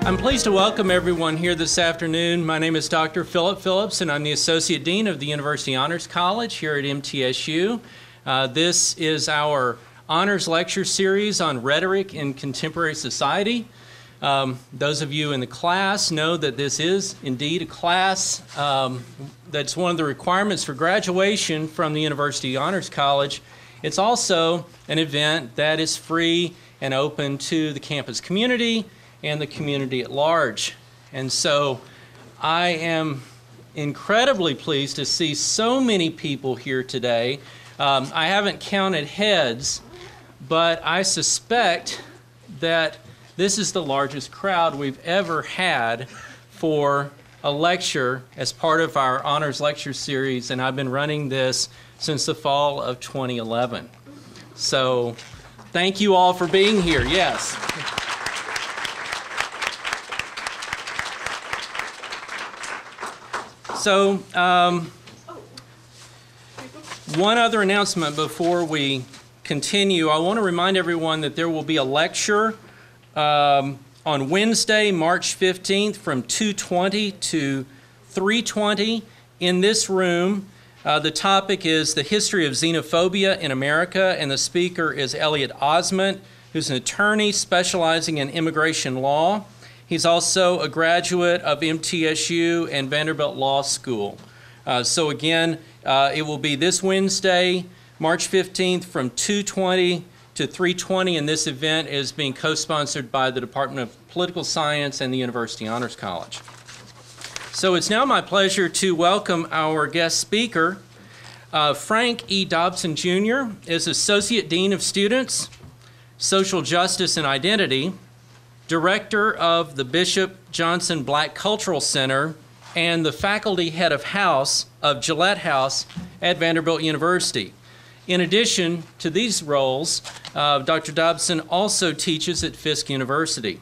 I'm pleased to welcome everyone here this afternoon. My name is Dr. Philip Phillips, and I'm the Associate Dean of the University Honors College here at MTSU. This is our honors lecture series on rhetoric in contemporary society. Those of you in the class know that this is indeed a class that's one of the requirements for graduation from the University Honors College. It's also an event that is free and open to the campus community and the community at large. And so I am incredibly pleased to see so many people here today. I haven't counted heads, but I suspect that this is the largest crowd we've ever had for a lecture as part of our honors lecture series, and I've been running this since the fall of 2011. So thank you all for being here. Yes. So, one other announcement before we continue. I want to remind everyone that there will be a lecture on Wednesday, March 15th from 2:20 to 3:20 in this room. The topic is the history of xenophobia in America, and the speaker is Elliot Osment, who's an attorney specializing in immigration law. He's also a graduate of MTSU and Vanderbilt Law School. So again, it will be this Wednesday, March 15th from 2:20 to 3:20, and this event is being co-sponsored by the Department of Political Science and the University Honors College. So it's now my pleasure to welcome our guest speaker. Frank E. Dobson, Jr. is Associate Dean of Students, Social Justice and Identity, Director of the Bishop Johnson Black Cultural Center, and the Faculty Head of House of Gillette House at Vanderbilt University. In addition to these roles, Dr. Dobson also teaches at Fisk University.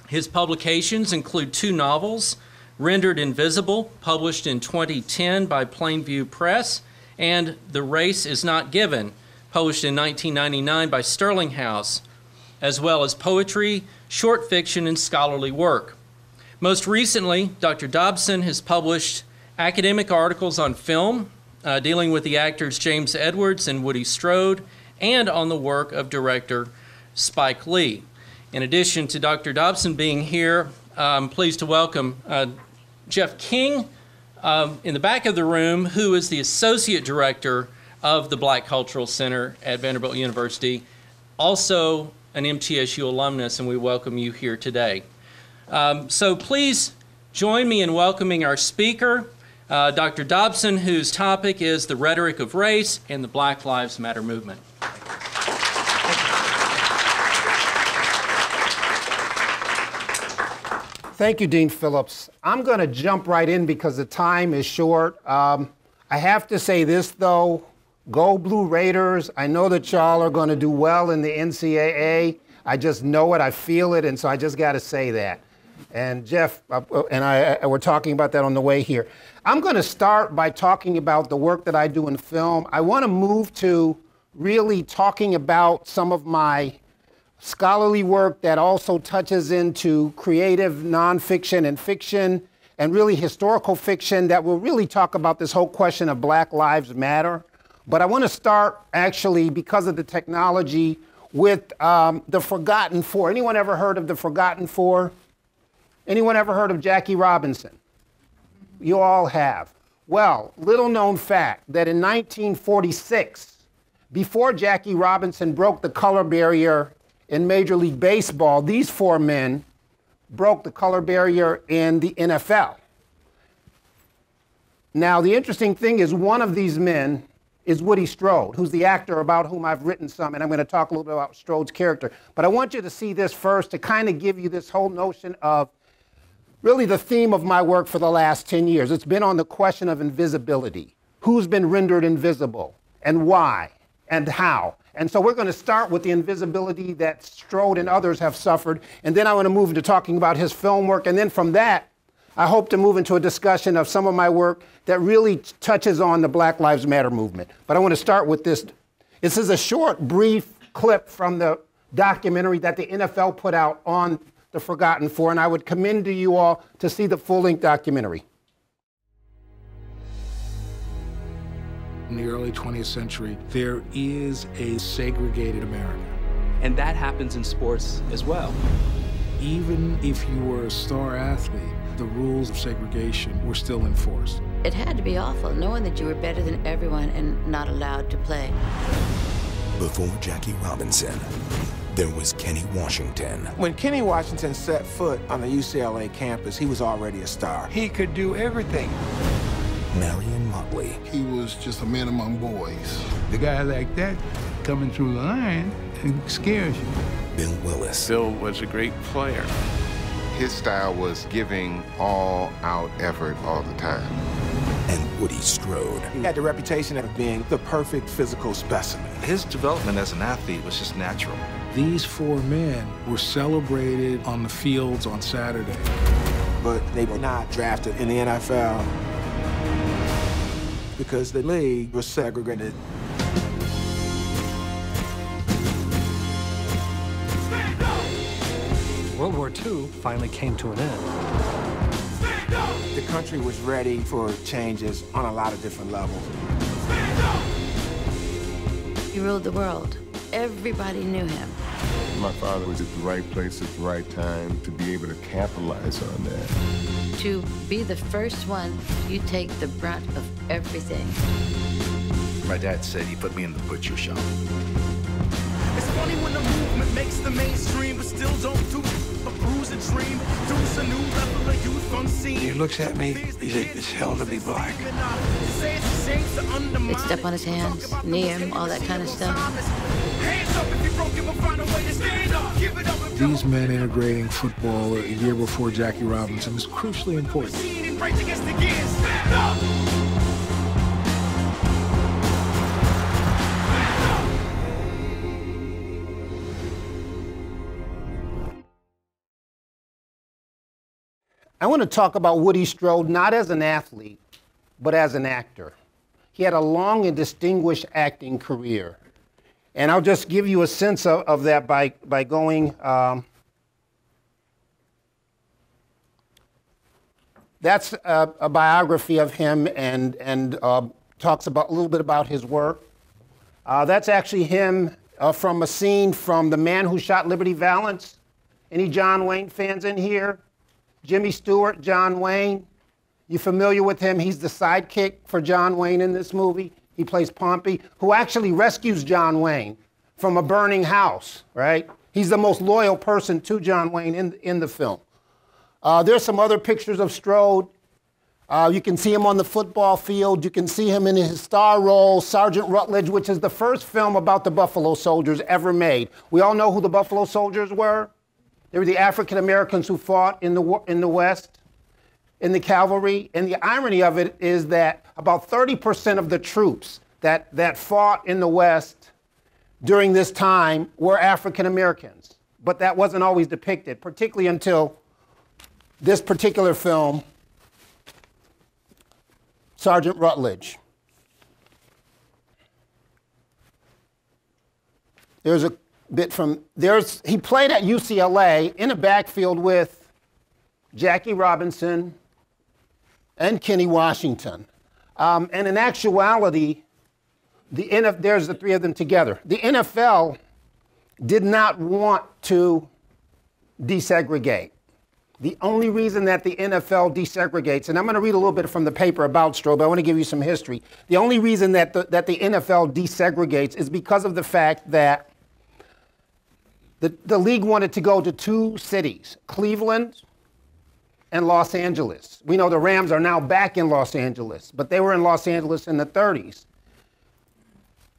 His publications include 2 novels, Rendered Invisible, published in 2010 by Plainview Press, and The Race Is Not Given, published in 1999 by Sterling House, as well as poetry, short fiction, and scholarly work. Most recently, Dr. Dobson has published academic articles on film, dealing with the actors James Edwards and Woody Strode, and on the work of director Spike Lee. In addition to Dr. Dobson being here, I'm pleased to welcome Jeff King in the back of the room, who is the Associate Director of the Black Cultural Center at Vanderbilt University, also an MTSU alumnus, and we welcome you here today. So please join me in welcoming our speaker, Dr. Dobson, whose topic is the rhetoric of race and the Black Lives Matter movement. Thank you, Dean Phillips. I'm going to jump right in because the time is short. I have to say this, though. Go Blue Raiders. I know that y'all are going to do well in the NCAA. I just know it. I feel it. And so I just got to say that. And Jeff and I were talking about that on the way here. I'm going to start by talking about the work that I do in film. I want to move to really talking about some of my scholarly work that also touches into creative nonfiction and fiction, and really historical fiction that will really talk about this whole question of Black Lives Matter. But I want to start, actually, because of the technology, with the Forgotten Four. Anyone ever heard of the Forgotten Four? Anyone ever heard of Jackie Robinson? You all have. Well, little known fact that in 1946, before Jackie Robinson broke the color barrier in Major League Baseball, these 4 men broke the color barrier in the NFL. Now, the interesting thing is one of these men is Woody Strode, who's the actor about whom I've written some, and I'm going to talk a little bit about Strode's character. But I want you to see this first to kind of give you this whole notion of really the theme of my work for the last 10 years. It's been on the question of invisibility. Who's been rendered invisible, and why, and how? And so we're going to start with the invisibility that Strode and others have suffered, and then I want to move into talking about his film work, and then from that, I hope to move into a discussion of some of my work that really touches on the Black Lives Matter movement. But I want to start with this. This is a short, brief clip from the documentary that the NFL put out on The Forgotten Four, and I would commend to you all to see the full-length documentary. In the early 20th century, there is a segregated America. And that happens in sports as well. Even if you were a star athlete, the rules of segregation were still enforced. It had to be awful, knowing that you were better than everyone and not allowed to play. Before Jackie Robinson, there was Kenny Washington. When Kenny Washington set foot on the UCLA campus, he was already a star. He could do everything. Marion Motley. He was just a man among boys. The guy like that coming through the line, it scares you. Bill Willis. Bill was a great player. His style was giving all-out effort all the time. And Woody Strode. He had the reputation of being the perfect physical specimen. His development as an athlete was just natural. These four men were celebrated on the fields on Saturday. But they were not drafted in the NFL because the league was segregated. World War II finally came to an end. The country was ready for changes on a lot of different levels. He ruled the world. Everybody knew him. My father was at the right place at the right time to be able to capitalize on that. To be the first one, you take the brunt of everything. My dad said he put me in the butcher shop. It's funny when the movement makes the mainstream, but still don't do a bruise a dream. Produce a new level of youth unseen. He looks at me, he says, it's hell to be black. They'd step on his hands, knee him, all that kind of stuff. These men integrating football a year before Jackie Robinson is crucially important. I want to talk about Woody Strode not as an athlete, but as an actor. He had a long and distinguished acting career. And I'll just give you a sense of that by going, that's a biography of him and talks about a little bit about his work. That's actually him from a scene from The Man Who Shot Liberty Valance. Any John Wayne fans in here? Jimmy Stewart, John Wayne. You familiar with him? He's the sidekick for John Wayne in this movie. He plays Pompey, who actually rescues John Wayne from a burning house, right? He's the most loyal person to John Wayne in the film. There's some other pictures of Strode. You can see him on the football field. You can see him in his star role, Sergeant Rutledge, which is the first film about the Buffalo Soldiers ever made. We all know who the Buffalo Soldiers were. They were the African Americans who fought in the West, in the cavalry. And the irony of it is that about 30% of the troops that fought in the West during this time were African Americans. But that wasn't always depicted, particularly until this particular film, Sergeant Rutledge. There's a bit from, he played at UCLA in a backfield with Jackie Robinson and Kenny Washington. And in actuality, there's the three of them together. The NFL did not want to desegregate. The only reason that the NFL desegregates, and I'm going to read a little bit from the paper about Strode, but I want to give you some history. The only reason that the NFL desegregates is because of the fact that the league wanted to go to two cities, Cleveland and Los Angeles. We know the Rams are now back in Los Angeles, but they were in Los Angeles in the 30s.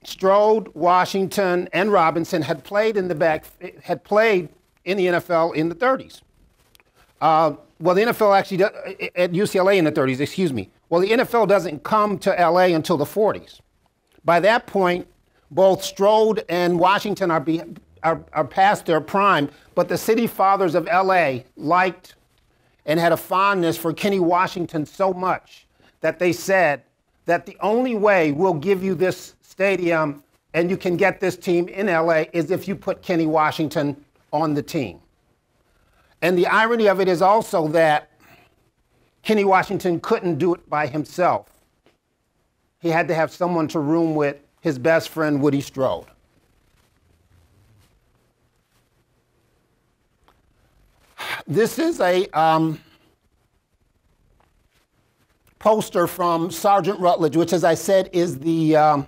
Strode, Washington, and Robinson had played in the NFL in the 30s. Well, the NFL actually, at UCLA in the 30s, excuse me. Well, the NFL doesn't come to LA until the 40s. By that point, both Strode and Washington are past their prime, but the city fathers of LA liked and had a fondness for Kenny Washington so much that they said that the only way we'll give you this stadium and you can get this team in LA is if you put Kenny Washington on the team. And the irony of it is also that Kenny Washington couldn't do it by himself. He had to have someone to room with, his best friend, Woody Strode. This is a poster from Sergeant Rutledge, which, as I said, is the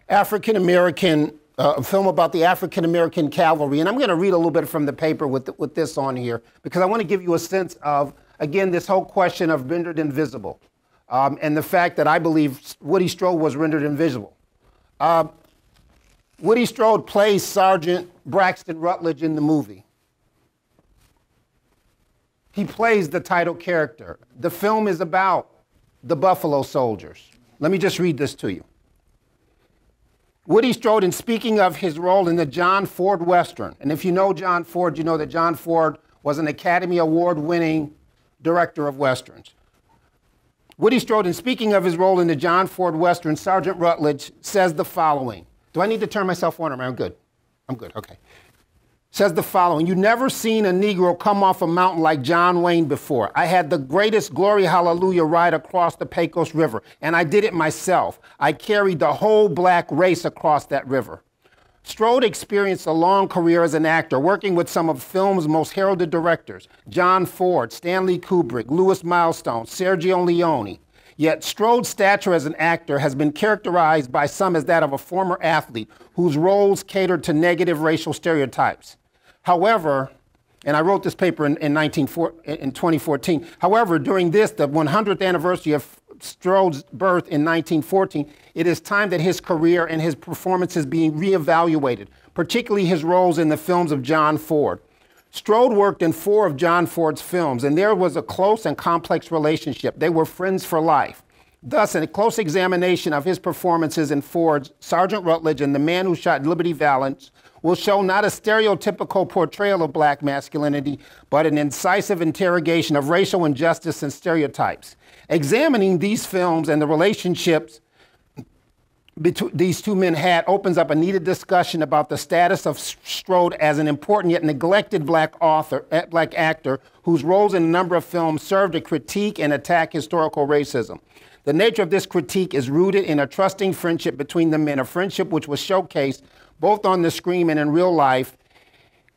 African-American film about the African-American cavalry. And I'm going to read a little bit from the paper with this on here, because I want to give you a sense of, again, this whole question of rendered invisible, and the fact that I believe Woody Strode was rendered invisible. Woody Strode plays Sergeant Braxton Rutledge in the movie. He plays the title character. The film is about the Buffalo Soldiers. Let me just read this to you. Woody Strode, in speaking of his role in the John Ford Western, and if you know John Ford, you know that John Ford was an Academy Award-winning director of Westerns. Woody Strode, in speaking of his role in the John Ford Western, Sergeant Rutledge says the following. Do I need to turn myself on? I'm good. I'm good, okay. Says the following: "You never seen a Negro come off a mountain like John Wayne before. I had the greatest glory hallelujah ride across the Pecos River, and I did it myself. I carried the whole black race across that river." Strode experienced a long career as an actor, working with some of film's most heralded directors: John Ford, Stanley Kubrick, Louis Milestone, Sergio Leone. Yet Strode's stature as an actor has been characterized by some as that of a former athlete whose roles catered to negative racial stereotypes. However, and I wrote this paper in 2014, however, during the 100th anniversary of Strode's birth in 1914, it is time that his career and his performances being reevaluated, particularly his roles in the films of John Ford. Strode worked in 4 of John Ford's films, and there was a close and complex relationship. They were friends for life. Thus, in a close examination of his performances in Ford's Sergeant Rutledge and The Man Who Shot Liberty Valance will show not a stereotypical portrayal of black masculinity, but an incisive interrogation of racial injustice and stereotypes. Examining these films and the relationships these two men had opens up a needed discussion about the status of Strode as an important yet neglected black actor whose roles in a number of films served to critique and attack historical racism. The nature of this critique is rooted in a trusting friendship between the men, a friendship which was showcased both on the screen and in real life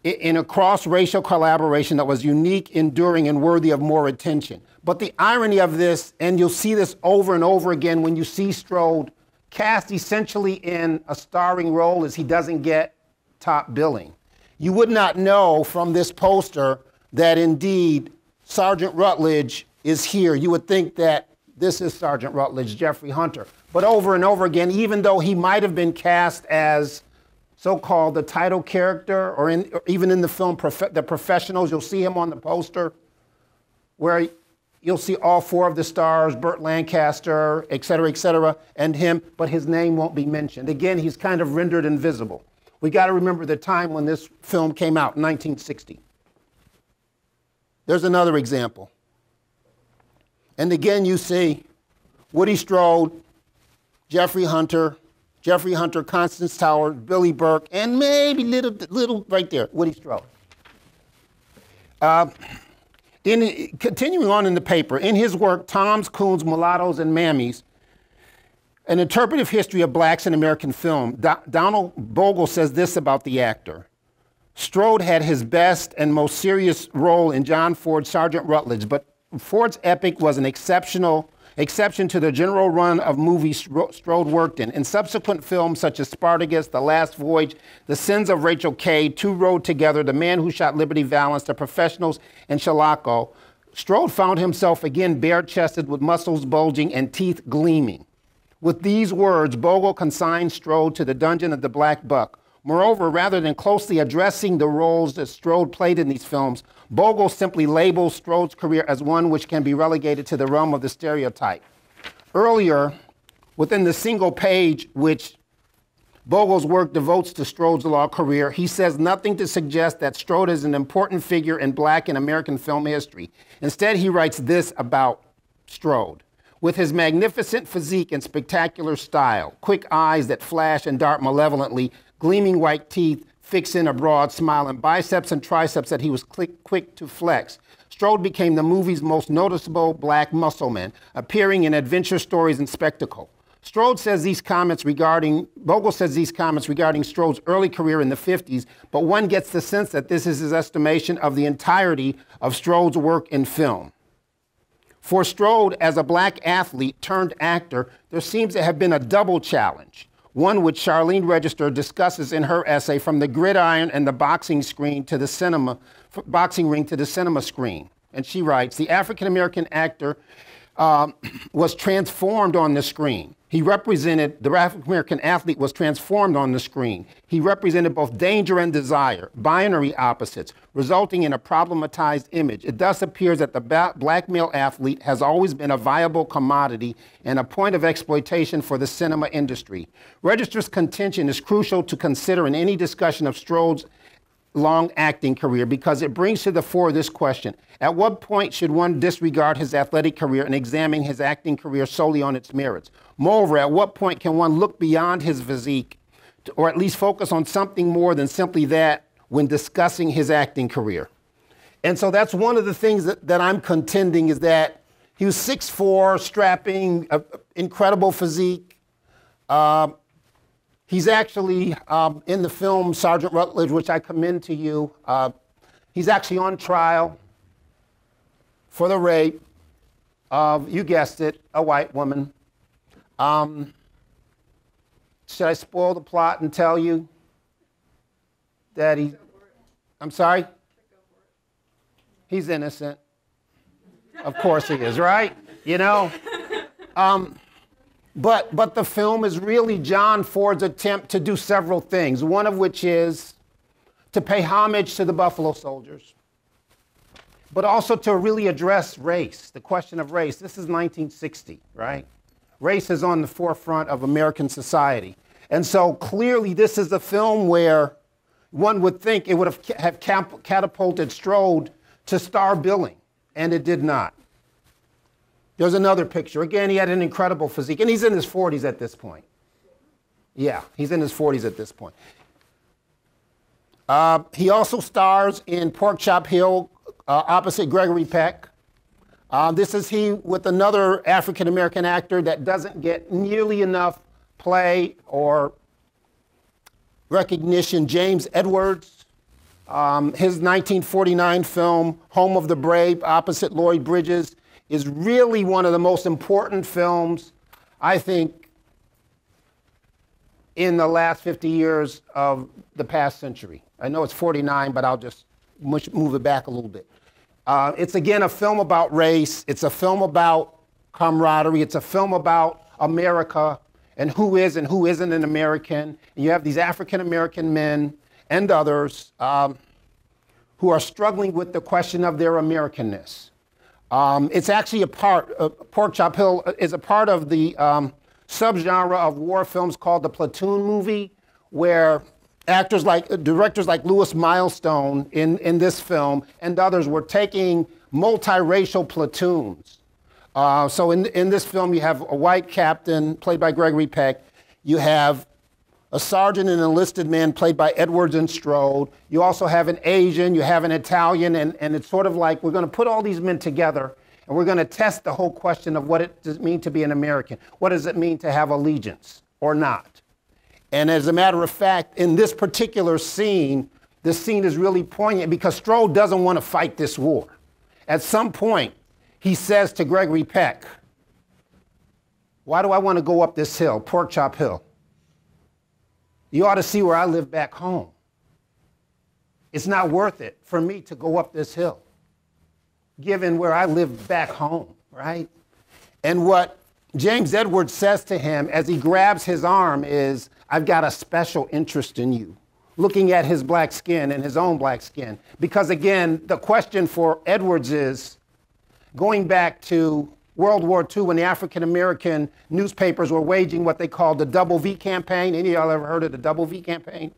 in a cross-racial collaboration that was unique, enduring, and worthy of more attention. But the irony of this, and you'll see this over and over again when you see Strode cast essentially in a starring role, is he doesn't get top billing. You would not know from this poster that indeed Sergeant Rutledge is here. You would think that this is Sergeant Rutledge, Jeffrey Hunter. But over and over again, even though he might have been cast as so-called the title character, or even in the film The Professionals, you'll see him on the poster, where you'll see all 4 of the stars, Burt Lancaster, et cetera, and him, but his name won't be mentioned. Again, he's kind of rendered invisible. We got to remember the time when this film came out, in 1960. There's another example. And again, you see Woody Strode, Jeffrey Hunter, Constance Tower, Billy Burke, and maybe little right there, Woody Strode. Continuing on in the paper, in his work, Toms, Coons, Mulattoes, and Mammies, An Interpretive History of Blacks in American Film, Donald Bogle says this about the actor. Strode had his best and most serious role in John Ford's Sergeant Rutledge, but Ford's epic was an exception to the general run of movies Strode worked in. In subsequent films such as Spartacus, The Last Voyage, The Sins of Rachel Cade, Two Rode Together, The Man Who Shot Liberty Valance, The Professionals, and Shalako, Strode found himself again bare-chested with muscles bulging and teeth gleaming. With these words, Bogle consigned Strode to the dungeon of the Black Buck. Moreover, rather than closely addressing the roles that Strode played in these films, Bogle simply labels Strode's career as one which can be relegated to the realm of the stereotype. Earlier, within the single page which Bogle's work devotes to Strode's law career, he says nothing to suggest that Strode is an important figure in Black and American film history. Instead, he writes this about Strode. With his magnificent physique and spectacular style, quick eyes that flash and dart malevolently, gleaming white teeth, fixing a broad smile, and biceps and triceps that he was quick to flex. Strode became the movie's most noticeable black muscle man, appearing in adventure stories and spectacle. Vogel says these comments regarding Strode's early career in the 50s, but one gets the sense that this is his estimation of the entirety of Strode's work in film. For Strode, as a black athlete turned actor, there seems to have been a double challenge, one which Charlene Register discusses in her essay, From the Gridiron and the Boxing Ring to the Cinema Screen. And she writes, the African-American actor was transformed on the screen. The African-American athlete was transformed on the screen. He represented both danger and desire, binary opposites, resulting in a problematized image. It thus appears that the black male athlete has always been a viable commodity and a point of exploitation for the cinema industry. Register's contention is crucial to consider in any discussion of Strode's long acting career because it brings to the fore this question. At what point should one disregard his athletic career and examine his acting career solely on its merits? Moreover, at what point can one look beyond his physique or at least focus on something more than simply that when discussing his acting career? And so that's one of the things that I'm contending is that he was 6'4", strapping, incredible physique. He's actually in the film Sergeant Rutledge, which I commend to you. He's actually on trial for the rape of, you guessed it, a white woman. Should I spoil the plot and tell you that I'm sorry? He's innocent. Of course he is, right? You know? But the film is really John Ford's attempt to do several things, one of which is to pay homage to the Buffalo Soldiers, but also to really address race, the question of race. This is 1960, right? Race is on the forefront of American society. And so clearly this is a film where one would think it would have catapulted Strode to star billing, and it did not. There's another picture. Again, he had an incredible physique, and he's in his 40s at this point. Yeah, he's in his 40s at this point. He also stars in Pork Chop Hill opposite Gregory Peck. This is he with another African-American actor that doesn't get nearly enough play or recognition, James Edwards. His 1949 film, Home of the Brave, opposite Lloyd Bridges, is really one of the most important films, I think, in the last 50 years of the past century. I know it's 49, but I'll just move it back a little bit. It's, again, a film about race. It's a film about camaraderie. It's a film about America and who is and who isn't an American. And you have these African-American men and others who are struggling with the question of their Americanness. It's actually Pork Chop Hill is a part of the subgenre of war films called the platoon movie, where directors like Louis Milestone in this film and others were taking multiracial platoons. So in this film, you have a white captain played by Gregory Peck. You have a sergeant and enlisted man played by Edwards and Strode. You also have an Asian, you have an Italian, and it's sort of like we're going to put all these men together and we're going to test the whole question of what it does mean to be an American. What does it mean to have allegiance or not? And as a matter of fact, in this particular scene, this scene is really poignant because Strode doesn't want to fight this war. At some point, he says to Gregory Peck, why do I want to go up this hill, Pork Chop Hill? You ought to see where I live back home. It's not worth it for me to go up this hill, given where I live back home, right? And what James Edwards says to him as he grabs his arm is, I've got a special interest in you, looking at his black skin and his own black skin. Because again, the question for Edwards is, going back to World War II, when the African-American newspapers were waging what they called the Double V campaign. Any of y'all ever heard of the Double V campaign?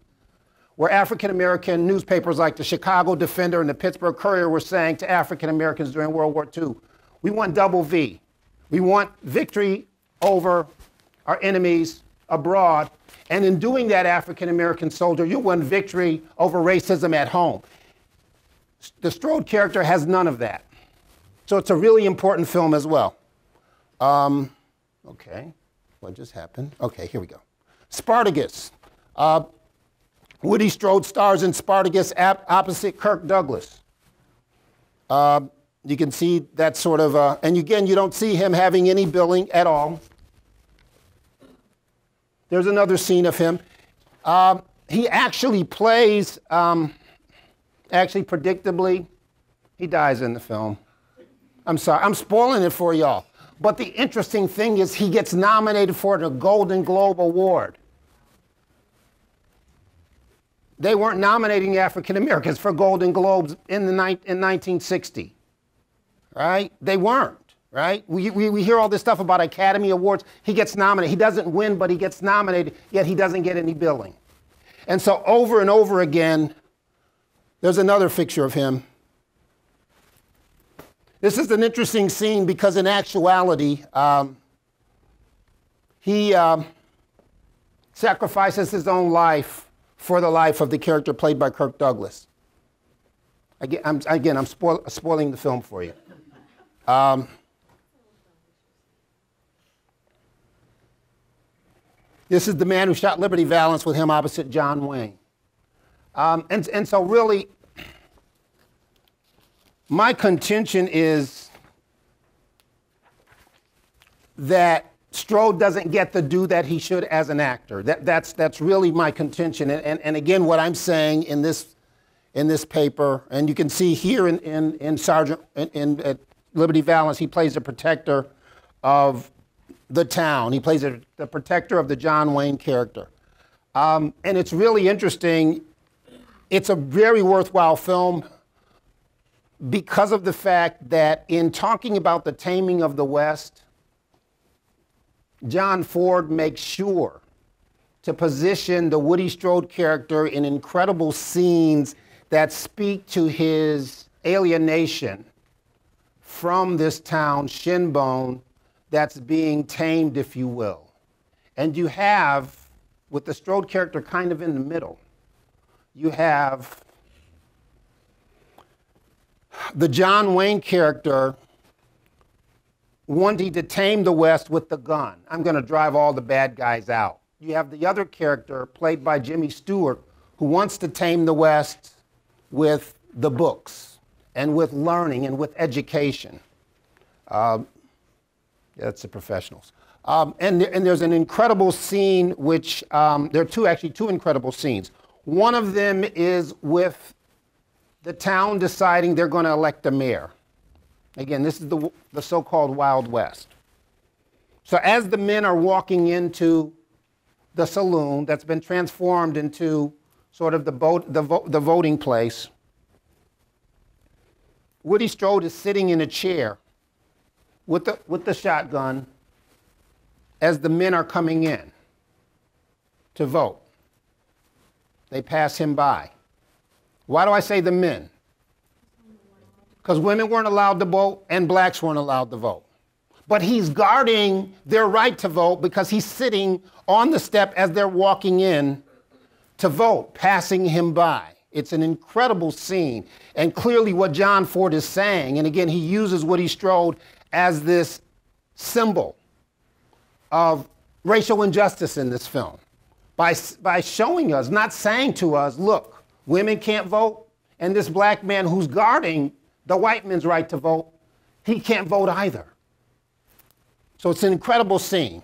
Where African-American newspapers like the Chicago Defender and the Pittsburgh Courier were saying to African-Americans during World War II, we want Double V. We want victory over our enemies abroad, And in doing that, African-American soldier, you won victory over racism at home. The Strode character has none of that. So it's a really important film as well. Okay, what just happened? Okay, here we go. Spartacus. Woody Strode stars in Spartacus opposite Kirk Douglas. You can see that sort of, and again, you don't see him having any billing at all. There's another scene of him. He actually plays, actually predictably, he dies in the film. I'm sorry, I'm spoiling it for y'all. But the interesting thing is he gets nominated for the Golden Globe Award. They weren't nominating African Americans for Golden Globes in 1960, right? They weren't, right? We hear all this stuff about Academy Awards. He gets nominated. He doesn't win, but he gets nominated, yet he doesn't get any billing. And so over and over again, there's another picture of him. This is an interesting scene because in actuality, he sacrifices his own life for the life of the character played by Kirk Douglas. I'm spoiling the film for you. This is the man who shot Liberty Valance with him opposite John Wayne. And so really, my contention is that Strode doesn't get the due that he should as an actor. That's really my contention. And again, what I'm saying in this paper, and you can see here in Sergeant in Liberty Valance, he plays the protector of the town. He plays the protector of the John Wayne character. And it's really interesting. It's a very worthwhile film because of the fact that in talking about the taming of the West, John Ford makes sure to position the Woody Strode character in incredible scenes that speak to his alienation from this town, Shinbone, that's being tamed, if you will. And you have, with the Strode character kind of in the middle, you have the John Wayne character wanting to tame the West with the gun. I'm going to drive all the bad guys out. You have the other character played by Jimmy Stewart who wants to tame the West with the books and with learning and with education. That's the professionals. And there's an incredible scene which, there are actually two incredible scenes. One of them is with the town deciding they're going to elect a mayor. Again, this is the so-called Wild West. So as the men are walking into the saloon that's been transformed into sort of the voting place, Woody Strode is sitting in a chair with the shotgun as the men are coming in to vote. They pass him by. Why do I say the men? Because women weren't allowed to vote and blacks weren't allowed to vote. But he's guarding their right to vote because he's sitting on the step as they're walking in to vote, passing him by. It's an incredible scene. And clearly what John Ford is saying, and again, he uses Woody Strode as this symbol of racial injustice in this film by showing us, not saying to us, look, women can't vote, and this black man who's guarding the white man's right to vote, he can't vote either. So it's an incredible scene.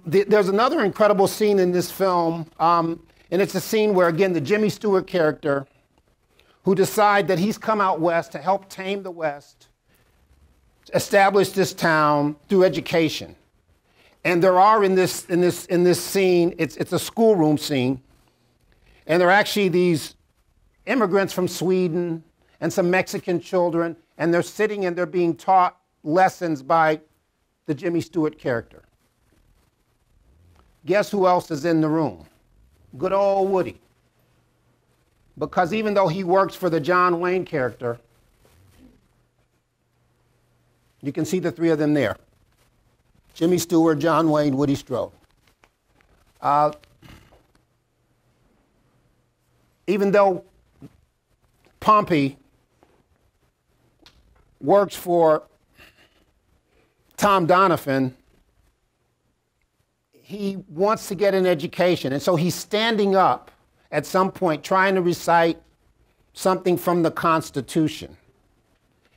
There's another incredible scene in this film, and it's a scene where, again, the Jimmy Stewart character, who decide that he's come out west to help tame the West, establish this town through education. And there are in this scene, it's a schoolroom scene, and there are actually these immigrants from Sweden and some Mexican children, and they're sitting and they're being taught lessons by the Jimmy Stewart character. Guess who else is in the room? Good old Woody. Because even though he works for the John Wayne character, you can see the three of them there. Jimmy Stewart, John Wayne, Woody Strode. even though Pompey works for Tom Donovan, he wants to get an education. And so he's standing up at some point trying to recite something from the Constitution.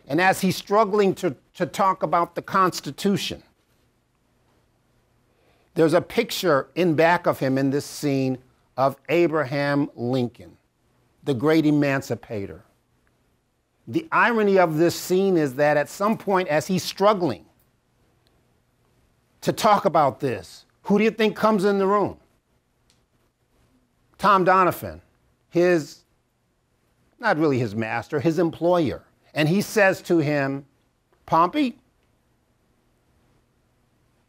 And as he's struggling to talk about the Constitution, there's a picture in back of him in this scene of Abraham Lincoln, the great emancipator. The irony of this scene is that at some point, as he's struggling to talk about this, who do you think comes in the room? Tom Donovan, not really his master, his employer. And he says to him, Pompey,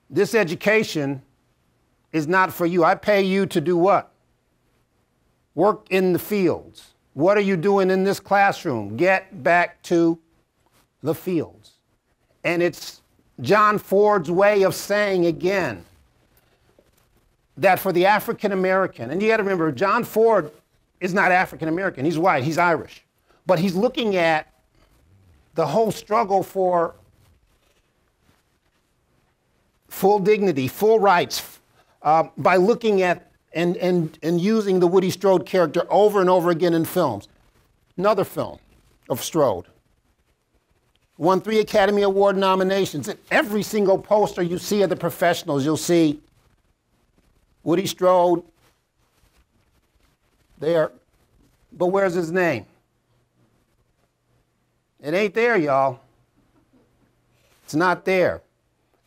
this education is not for you. I pay you to do what? Work in the fields. What are you doing in this classroom? Get back to the fields. And it's John Ford's way of saying again that for the African American, and you got to remember, John Ford is not African American. He's white, he's Irish. But he's looking at the whole struggle for full dignity, full rights, by looking at and using the Woody Strode character over and over again in films. Another film of Strode. Won 3 Academy Award nominations. In every single poster you see of the professionals, you'll see Woody Strode there. But where's his name? It ain't there, y'all. It's not there.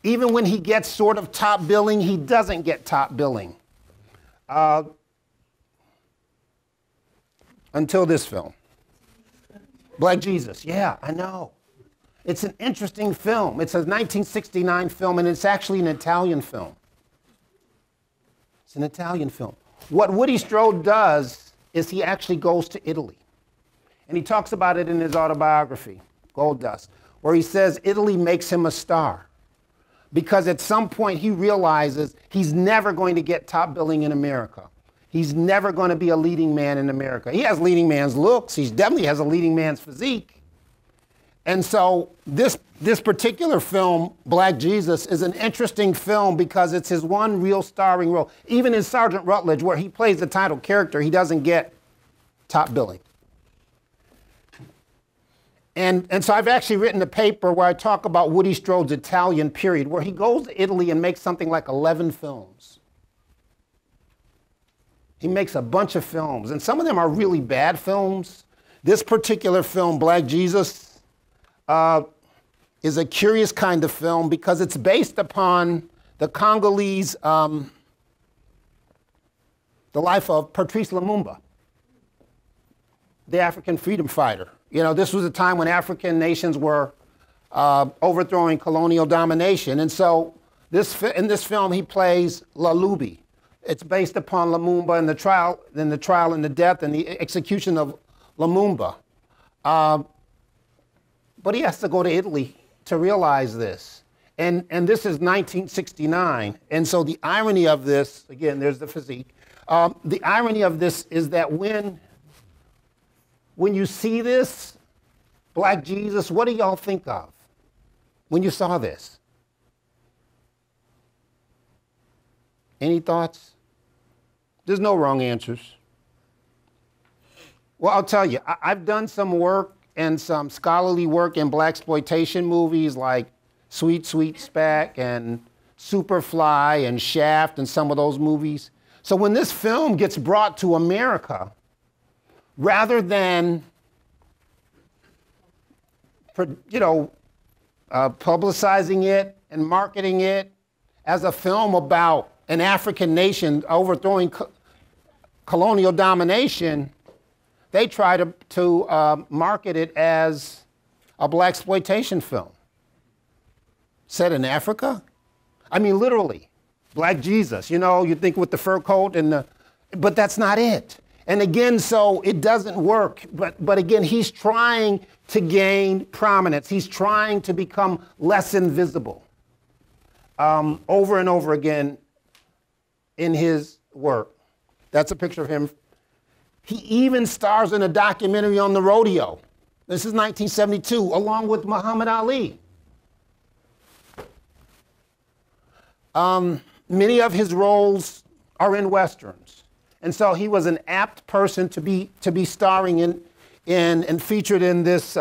Even when he gets sort of top billing, he doesn't get top billing. Until this film. Black Jesus. Yeah, I know. It's an interesting film. It's a 1969 film, and it's actually an Italian film. It's an Italian film. What Woody Strode does is he actually goes to Italy. And he talks about it in his autobiography, Gold Dust, where he says Italy makes him a star. Because at some point he realizes he's never going to get top billing in America. He's never going to be a leading man in America. He has leading man's looks. He definitely has a leading man's physique. And so this particular film, Black Jesus, is an interesting film because it's his one real starring role. Even in Sergeant Rutledge, where he plays the title character, he doesn't get top billing. And so I've actually written a paper where I talk about Woody Strode's Italian period, where he goes to Italy and makes something like 11 films. He makes a bunch of films, and some of them are really bad films. This particular film, Black Jesus, is a curious kind of film because it's based upon the Congolese, the life of Patrice Lumumba, the African freedom fighter. You know, this was a time when African nations were overthrowing colonial domination. And so in this film, he plays Lalubi. It's based upon Lumumba and the trial and the death and the execution of Lumumba. But he has to go to Italy to realize this. And this is 1969. And so the irony of this, again, there's the physique. The irony of this is that when you see this, Black Jesus, what do y'all think of when you saw this? Any thoughts? There's no wrong answers. Well, I'll tell you, I've done some work and some scholarly work in blaxploitation movies like Sweet Sweet Speck and Superfly and Shaft and some of those movies. So when this film gets brought to America, rather than publicizing it and marketing it as a film about an African nation overthrowing colonial domination, they try to market it as a blaxploitation film. Set in Africa? I mean, literally, Black Jesus, you think with the fur coat but that's not it. And again, so it doesn't work. But again, he's trying to gain prominence. He's trying to become less invisible over and over again in his work. That's a picture of him. He even stars in a documentary on the rodeo. This is 1972, along with Muhammad Ali. Many of his roles are in Westerns. And so he was an apt person to be starring in and featured in this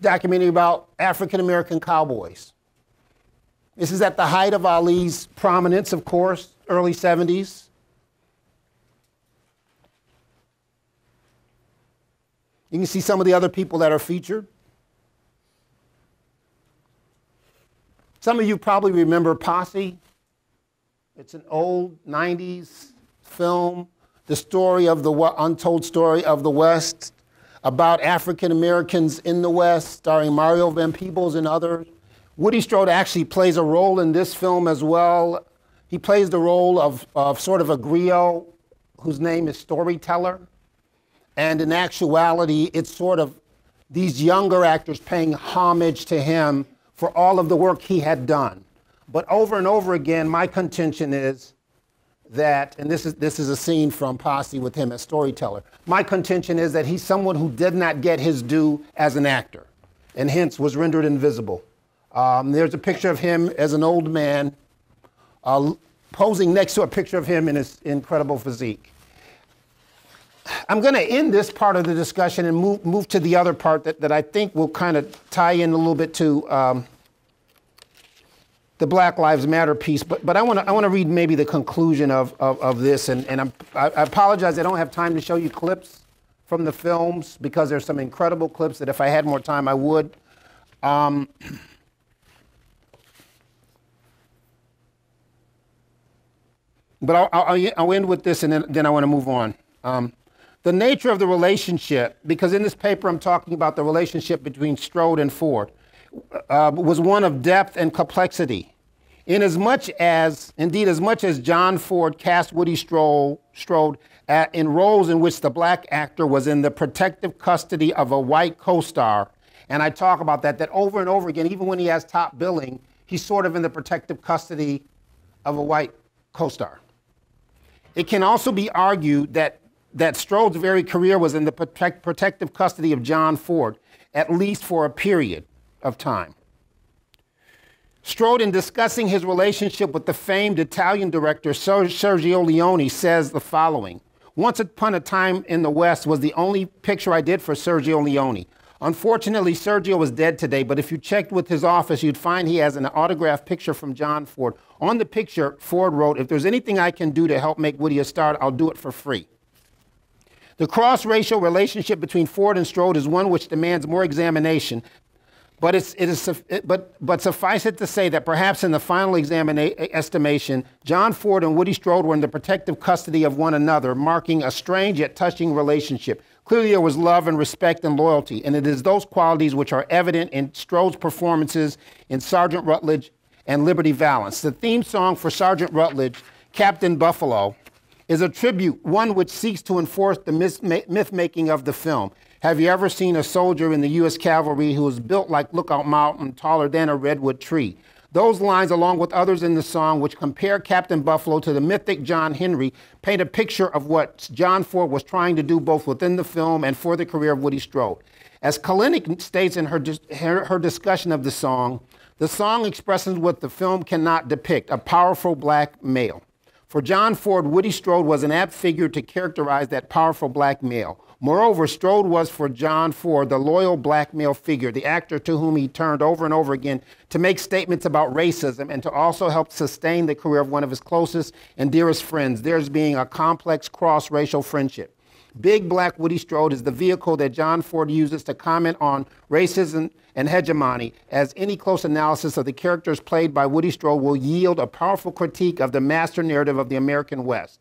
documentary about African-American cowboys. This is at the height of Ali's prominence, of course, early 70s. You can see some of the other people that are featured. Some of you probably remember Posse. It's an old 90s film, the story of the untold story of the West, about African Americans in the West, starring Mario Van Peebles and others. Woody Strode actually plays a role in this film as well. He plays the role of sort of a griot whose name is Storyteller. And in actuality, it's sort of these younger actors paying homage to him for all of the work he had done. But over and over again, my contention is that, and this is a scene from Posse with him as Storyteller, my contention is that he's someone who did not get his due as an actor, and hence was rendered invisible. There's a picture of him as an old man posing next to a picture of him in his incredible physique. I'm going to end this part of the discussion and move to the other part that I think will kind of tie in a little bit to the Black Lives Matter piece. But I want to read maybe the conclusion of this. And I apologize, I don't have time to show you clips from the films because there's some incredible clips that if I had more time, I would. But I'll end with this, and then I want to move on. The nature of the relationship, because in this paper I'm talking about the relationship between Strode and Ford, was one of depth and complexity. As much as John Ford cast Woody Strode in roles in which the black actor was in the protective custody of a white co-star, and I talk about that over and over again, even when he has top billing, he's sort of in the protective custody of a white co-star. It can also be argued that Strode's very career was in the protective custody of John Ford, at least for a period of time. Strode, in discussing his relationship with the famed Italian director Sergio Leone, says the following: "Once Upon a Time in the West was the only picture I did for Sergio Leone. Unfortunately, Sergio is dead today, but if you checked with his office, you'd find he has an autographed picture from John Ford. On the picture, Ford wrote, 'If there's anything I can do to help make Woody a star, I'll do it for free.' The cross-racial relationship between Ford and Strode is one which demands more examination, but suffice it to say that perhaps in the final estimation, John Ford and Woody Strode were in the protective custody of one another, marking a strange yet touching relationship. Clearly there was love and respect and loyalty, and it is those qualities which are evident in Strode's performances in Sergeant Rutledge and Liberty Valance. The theme song for Sergeant Rutledge, Captain Buffalo, is a tribute, one which seeks to enforce the myth-making of the film. Have you ever seen a soldier in the U.S. Cavalry who is built like Lookout Mountain, taller than a redwood tree? Those lines, along with others in the song, which compare Captain Buffalo to the mythic John Henry, paint a picture of what John Ford was trying to do both within the film and for the career of Woody Strode. As Kalinick states in her discussion of the song expresses what the film cannot depict, a powerful black male. For John Ford, Woody Strode was an apt figure to characterize that powerful black male. Moreover, Strode was for John Ford the loyal black male figure, the actor to whom he turned over and over again to make statements about racism and to also help sustain the career of one of his closest and dearest friends, theirs being a complex cross-racial friendship. Big Black Woody Strode is the vehicle that John Ford uses to comment on racism and hegemony, as any close analysis of the characters played by Woody Strode will yield a powerful critique of the master narrative of the American West.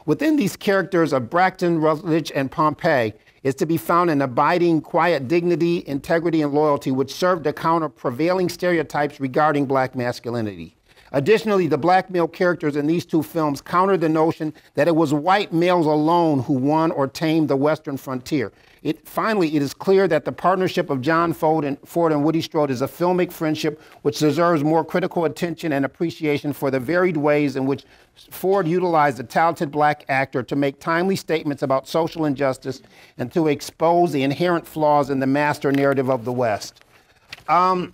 Within these characters of Braxton, Rutledge, and Pompey is to be found an abiding, quiet dignity, integrity, and loyalty which serve to counter prevailing stereotypes regarding black masculinity. Additionally, the black male characters in these two films countered the notion that it was white males alone who won or tamed the Western frontier. Finally, it is clear that the partnership of John Ford and Woody Strode is a filmic friendship which deserves more critical attention and appreciation for the varied ways in which Ford utilized a talented black actor to make timely statements about social injustice and to expose the inherent flaws in the master narrative of the West. I'm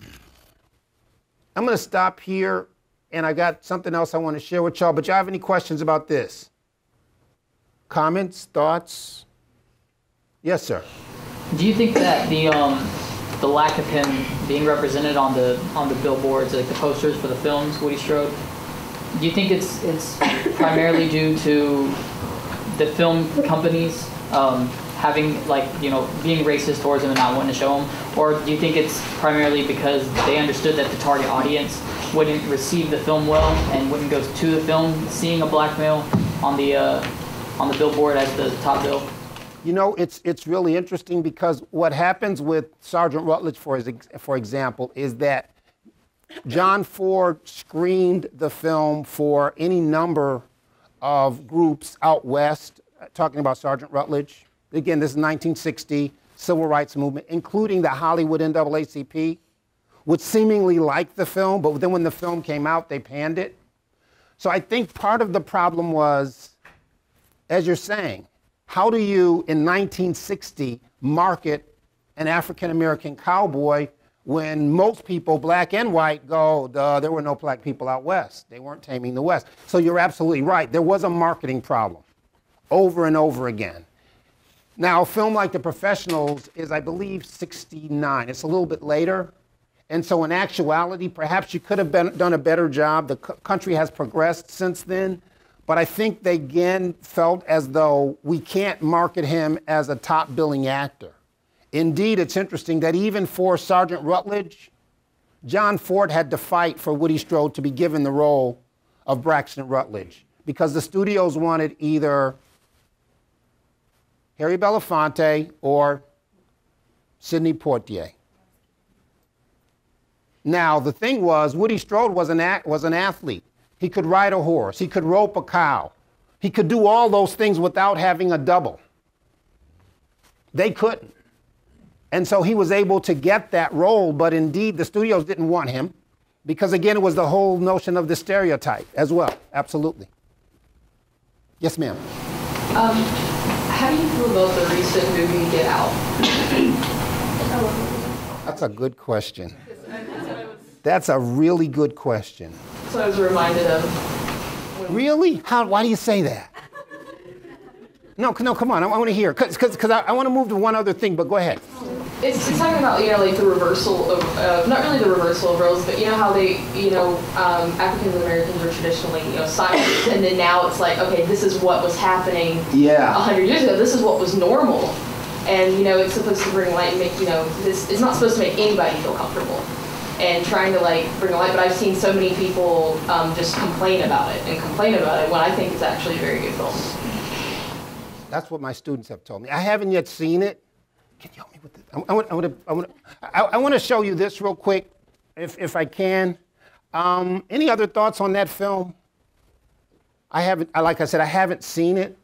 going to stop here, and I got something else I want to share with y'all, but y'all have any questions about this? Comments, thoughts? Yes, sir. Do you think that the lack of him being represented on the billboards, like the posters for the films, Woody Strode, do you think it's primarily due to the film companies having, like, you know, being racist towards him and not wanting to show him, or do you think it's primarily because they understood that the target audience wouldn't receive the film well and wouldn't go to the film seeing a black male on the billboard as the top bill? You know, it's really interesting because what happens with Sergeant Rutledge, for example, is that John Ford screened the film for any number of groups out west, talking about Sergeant Rutledge. Again, this is 1960, civil rights movement, including the Hollywood NAACP, which seemingly liked the film, but then when the film came out, they panned it. So I think part of the problem was, as you're saying, how do you, in 1960, market an African-American cowboy when most people, black and white, go, there were no black people out west. They weren't taming the West. So you're absolutely right. There was a marketing problem over and over again. Now, a film like The Professionals is, I believe, 69. It's a little bit later. And so in actuality, perhaps you could have done a better job. The country has progressed since then. But I think they again felt as though we can't market him as a top billing actor. Indeed, it's interesting that even for Sergeant Rutledge, John Ford had to fight for Woody Strode to be given the role of Braxton Rutledge because the studios wanted either Harry Belafonte or Sidney Poitier. Now, the thing was, Woody Strode was an athlete. He could ride a horse. He could rope a cow. He could do all those things without having a double. They couldn't. And so he was able to get that role, but indeed the studios didn't want him because, again, it was the whole notion of the stereotype as well. Absolutely. Yes, ma'am. How do you feel about the recent movie Get Out? That's a good question. That's a really good question. So I was reminded of. Really? Why do you say that? No, come on. I want to hear. Because I want to move to one other thing, but go ahead. It's talking about, you know, like the reversal of, not really the reversal of roles, but you know how they, you know, African Americans were traditionally, you know, silenced, and then now it's like, okay, this is what was happening 100 years ago. This is what was normal. And, you know, it's supposed to bring light and make, you know, this is not supposed to make anybody feel comfortable. And trying to, like, bring a light, but I've seen so many people just complain about it when I think it's actually a very good film. That's what my students have told me. I haven't yet seen it. Can you help me with this? I want to show you this real quick, if I can. Any other thoughts on that film? Like I said, I haven't seen it,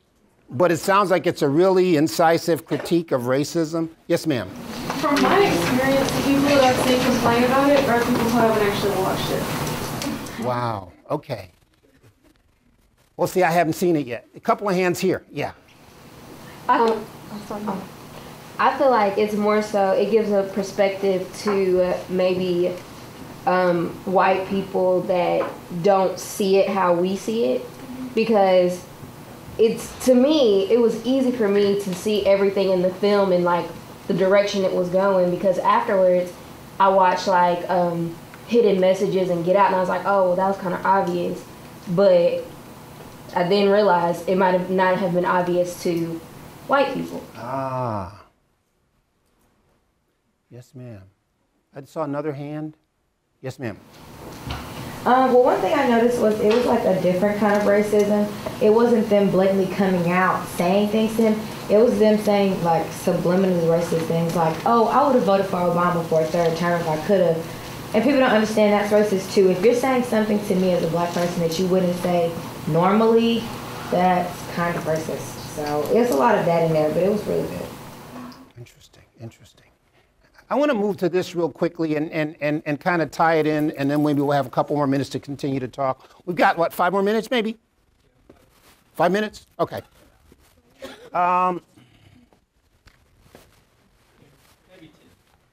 but it sounds like it's a really incisive critique of racism. Yes, ma'am. From my experience, the people that I've seen complain about it are people who haven't actually watched it. Wow. Okay. Well, see, I haven't seen it yet. A couple of hands here. Yeah. I feel like it's more so, it gives a perspective to maybe white people that don't see it how we see it, because to me, it was easy for me to see everything in the film and like the direction it was going, because afterwards I watched like Hidden Messages and Get Out, and I was like, oh, well, that was kind of obvious, but I then realized it might not have been obvious to white people. Ah. Yes, ma'am. I saw another hand. Yes, ma'am. Well, one thing I noticed was it was like a different kind of racism. It wasn't them blatantly coming out saying things to him. It was them saying like subliminally racist things like, oh, I would have voted for Obama for a third term if I could have. And people don't understand that's racist too. If you're saying something to me as a black person that you wouldn't say normally, that's kind of racist. So there's a lot of that in there, but it was really good. Interesting. I want to move to this real quickly and kind of tie it in, and then maybe we'll have a couple more minutes to continue to talk. We've got, what, 5 more minutes maybe? 5 minutes? Okay.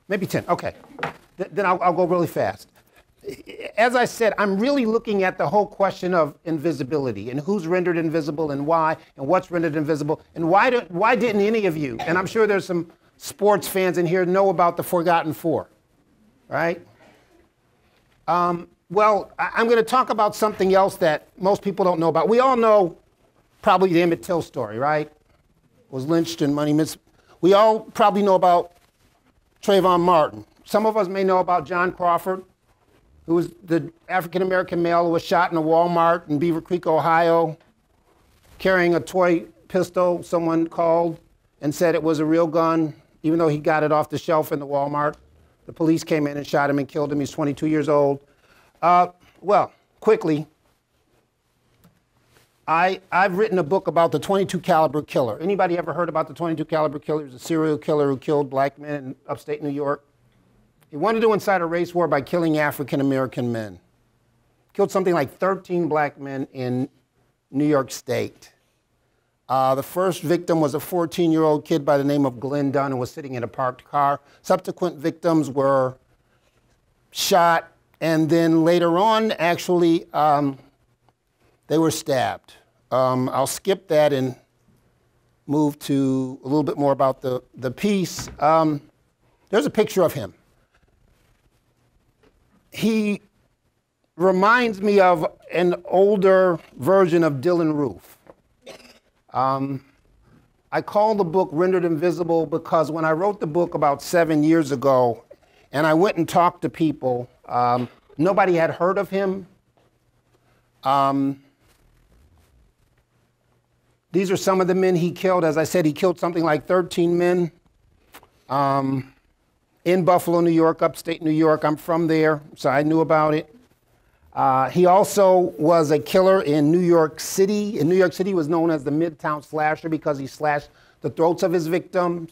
Maybe 10, okay. Then I'll go really fast. As I said, I'm really looking at the whole question of invisibility and who's rendered invisible and why, and what's rendered invisible, and why didn't any of you, and I'm sure there's some sports fans in here, know about the Forgotten Four, right? Well, I'm going to talk about something else that most people don't know about. We all know probably the Emmett Till story, right? Was lynched in Money Miss. We all probably know about Trayvon Martin. Some of us may know about John Crawford, who was the African-American male who was shot in a Walmart in Beaver Creek, Ohio, carrying a toy pistol. Someone called and said it was a real gun, even though he got it off the shelf in the Walmart. The police came in and shot him and killed him. He's 22 years old. Well, quickly, I've written a book about the .22 caliber killer. Anybody ever heard about the .22 caliber killer? He was a serial killer who killed black men in upstate New York. He wanted to incite a race war by killing African-American men. Killed something like 13 black men in New York State. The first victim was a 14-year-old kid by the name of Glenn Dunn who was sitting in a parked car. Subsequent victims were shot, and then later on, actually, they were stabbed. I'll skip that and move to a little bit more about the piece. There's a picture of him. He reminds me of an older version of Dylann Roof. I call the book Rendered Invisible because when I wrote the book about 7 years ago, and I went and talked to people, nobody had heard of him. These are some of the men he killed. As I said, he killed something like 13 men in Buffalo, New York, upstate New York. I'm from there, so I knew about it. He also was a killer in New York City. In New York City, he was known as the Midtown Slasher because he slashed the throats of his victims.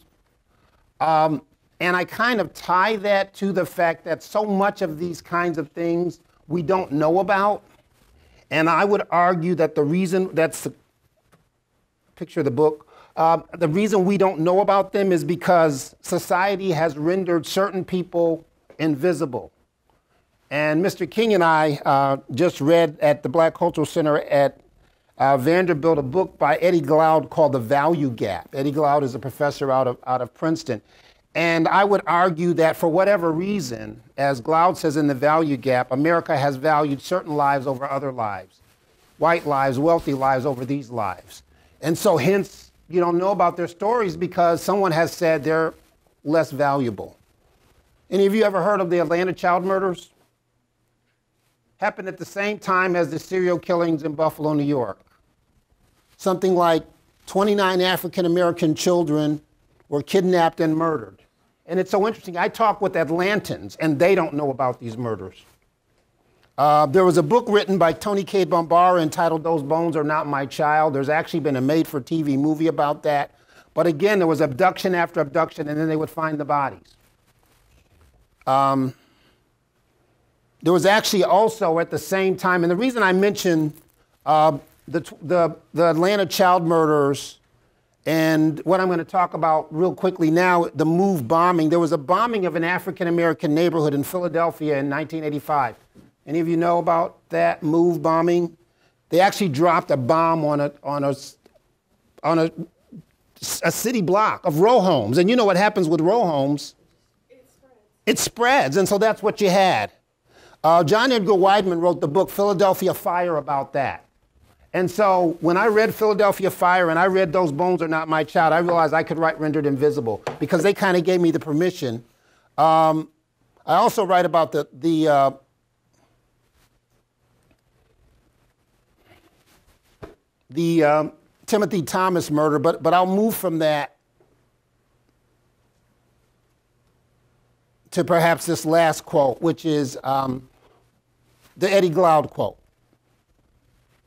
And I kind of tie that to the fact that so much of these kinds of things we don't know about. And I would argue that the reason, that's the picture of the book, the reason we don't know about them is because society has rendered certain people invisible. And Mr. King and I just read at the Black Cultural Center at Vanderbilt a book by Eddie Glaude called The Value Gap. Eddie Glaude is a professor out of Princeton. And I would argue that for whatever reason, as Glaude says in The Value Gap, America has valued certain lives over other lives. White lives, wealthy lives over these lives. And so hence, you don't know about their stories because someone has said they're less valuable. Any of you ever heard of the Atlanta child murders? Happened at the same time as the serial killings in Buffalo, New York. Something like 29 African-American children were kidnapped and murdered. And it's so interesting. I talk with Atlantans, and they don't know about these murders. There was a book written by Tony K. Bambara entitled Those Bones Are Not My Child. There's actually been a made-for-TV movie about that. But again, there was abduction after abduction, and then they would find the bodies. There was actually also at the same time, and the reason I mention the Atlanta child murders and what I'm going to talk about real quickly now, the MOVE bombing. There was a bombing of an African-American neighborhood in Philadelphia in 1985. Any of you know about that MOVE bombing? They actually dropped a bomb on a city block of row homes. And you know what happens with row homes? It spreads, and so that's what you had. John Edgar Wideman wrote the book Philadelphia Fire about that. And so when I read Philadelphia Fire and I read Those Bones Are Not My Child, I realized I could write Rendered Invisible because they kind of gave me the permission. I also write about the Timothy Thomas murder, but I'll move from that to perhaps this last quote, which is the Eddie Glaude quote.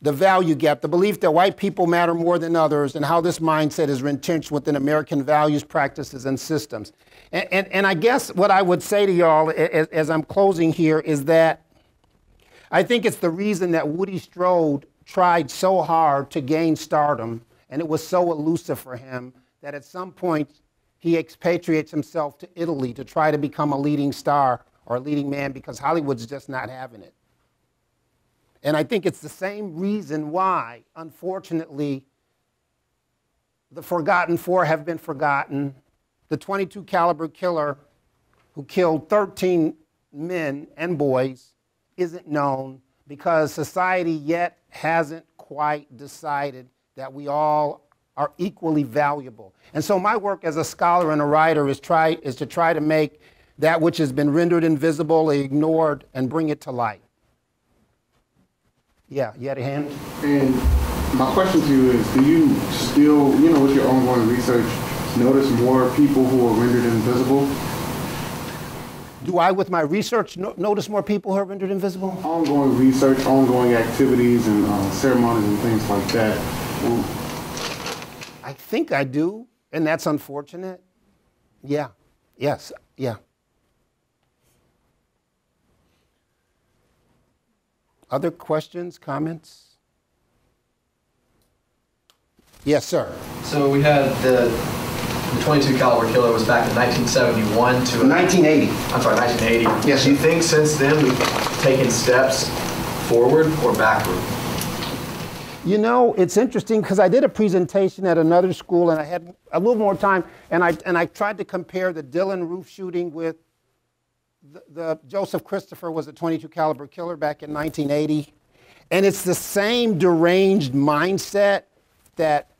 The value gap, the belief that white people matter more than others, and how this mindset is entrenched within American values, practices, and systems. And I guess what I would say to y'all as I'm closing here is that I think it's the reason that Woody Strode tried so hard to gain stardom, and it was so elusive for him that at some point he expatriates himself to Italy to try to become a leading star or a leading man because Hollywood's just not having it. And I think it's the same reason why, unfortunately, the forgotten four have been forgotten. The .22 caliber killer who killed 13 men and boys isn't known because society yet hasn't quite decided that we all are equally valuable. And so my work as a scholar and a writer is to try to make that which has been rendered invisible, ignored, and bring it to light. Yeah, you had a hand? And my question to you is, do you still, with your ongoing research, notice more people who are rendered invisible? Do I, with my research, notice more people who are rendered invisible? Ongoing research, ongoing activities and ceremonies and things like that. I think I do, and that's unfortunate. Yeah, yes, yeah. Other questions, comments? Yes, sir. So we had the .22 caliber killer was back in 1971 to 1980. I'm sorry, 1980. Yes. Do you think since then we've taken steps forward or backward? You know, it's interesting because I did a presentation at another school and I had a little more time, and I tried to compare the Dylan Roof shooting with the Joseph Christopher was a .22 caliber killer back in 1980. And it's the same deranged mindset that,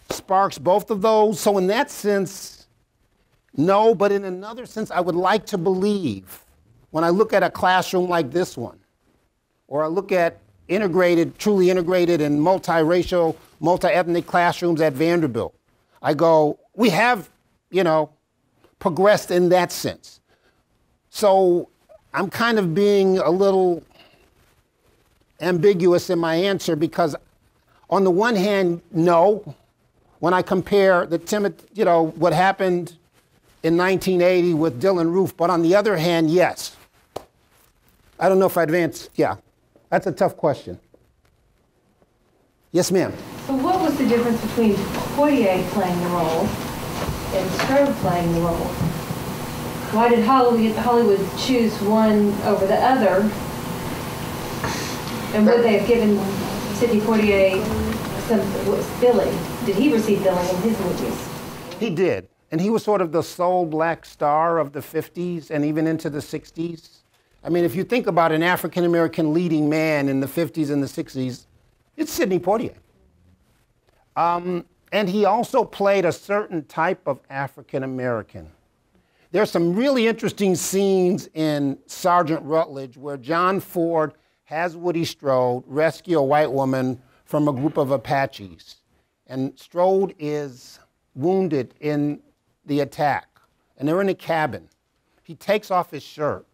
sparks both of those. So in that sense, no, but in another sense, I would like to believe when I look at a classroom like this one, or I look at truly integrated and multiracial, multi-ethnic classrooms at Vanderbilt, I go, we have, progressed in that sense. So I'm kind of being a little ambiguous in my answer because on the one hand, no, when I compare what happened in 1980 with Dylan Roof, but on the other hand, yes. I don't know if I advanced, yeah. That's a tough question. Yes, ma'am. So what was the difference between Poitier playing the role and Strode playing the role? Why did Hollywood choose one over the other? And would they have given Sidney Poitier billing? Did he receive billing in his movies? He did. And he was sort of the sole black star of the 50s and even into the 60s. I mean, if you think about an African-American leading man in the 50s and the 60s, it's Sidney Poitier. And he also played a certain type of African-American. There's some really interesting scenes in Sergeant Rutledge where John Ford has Woody Strode rescue a white woman from a group of Apaches. And Strode is wounded in the attack, and they're in a cabin. He takes off his shirt.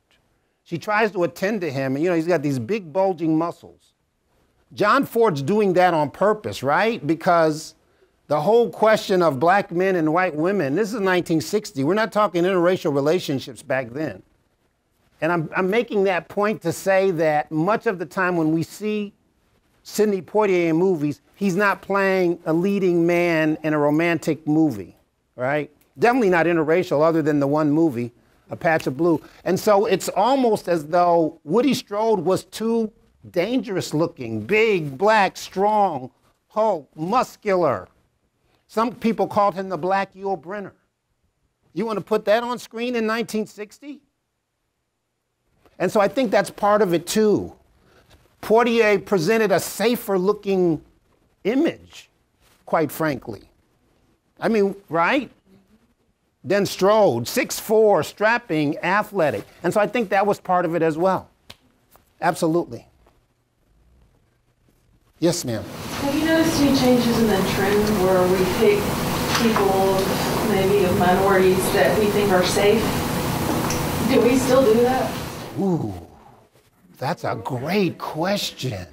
She tries to attend to him, and he's got these big bulging muscles. John Ford's doing that on purpose, right? Because the whole question of black men and white women, this is 1960. We're not talking interracial relationships back then. And I'm making that point to say that much of the time when we see Sidney Poitier in movies, he's not playing a leading man in a romantic movie, right? Definitely not interracial other than the one movie, A Patch of Blue. And so it's almost as though Woody Strode was too dangerous looking, big, black, strong, muscular. Some people called him the Black Yul Brynner. You want to put that on screen in 1960? And so I think that's part of it too. Poitier presented a safer looking image, quite frankly. I mean, right? Then Strode, 6'4", strapping, athletic. And so I think that was part of it as well. Absolutely. Yes, ma'am. Have you noticed any changes in the trend where we pick people, maybe of minorities, that we think are safe Do we still do that? Ooh, that's a great question.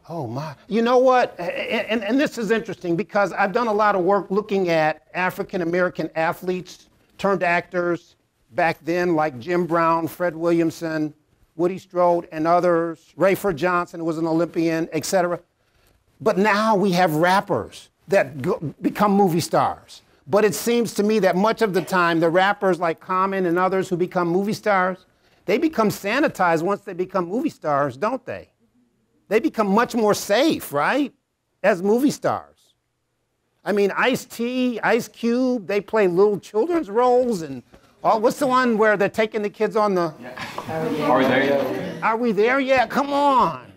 Oh my, you know what? And this is interesting because I've done a lot of work looking at African-American athletes turned actors back then, like Jim Brown, Fred Williamson, Woody Strode, and others. Rayford Johnson was an Olympian, etc. But now we have rappers that become movie stars. But it seems to me that much of the time, the rappers like Common and others who become movie stars, they become sanitized once they become movie stars, don't they? They become much more safe, right, as movie stars. I mean, Ice-T, Ice Cube, they play little children's roles and what's the one where they're taking the kids on the... Are we there yet? Are we there yet? Come on.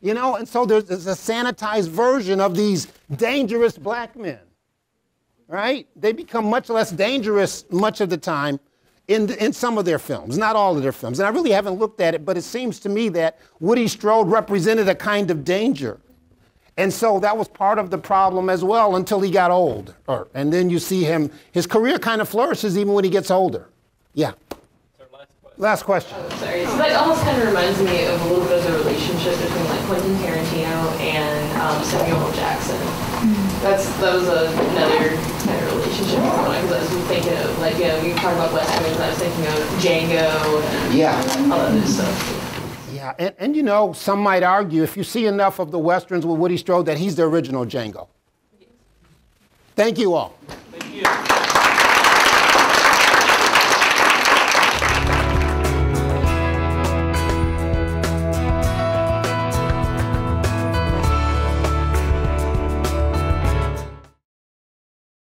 You know, and so there's a sanitized version of these dangerous black men, right? They become much less dangerous much of the time in some of their films, not all of their films. And I really haven't looked at it, but it seems to me that Woody Strode represented a kind of danger. And so that was part of the problem as well until he got old. And then you see him, his career kind of flourishes even when he gets older. Yeah. Last question. Oh, sorry. So that almost kind of reminds me of a little bit of the relationship between like Quentin Tarantino and Samuel L. Jackson. That was another kind of relationship because I was thinking of, like, you know, you talk about Westerns, I was thinking of Django and all that other stuff. Yeah, and you know, some might argue if you see enough of the Westerns with Woody Strode that he's the original Django. Thank you all.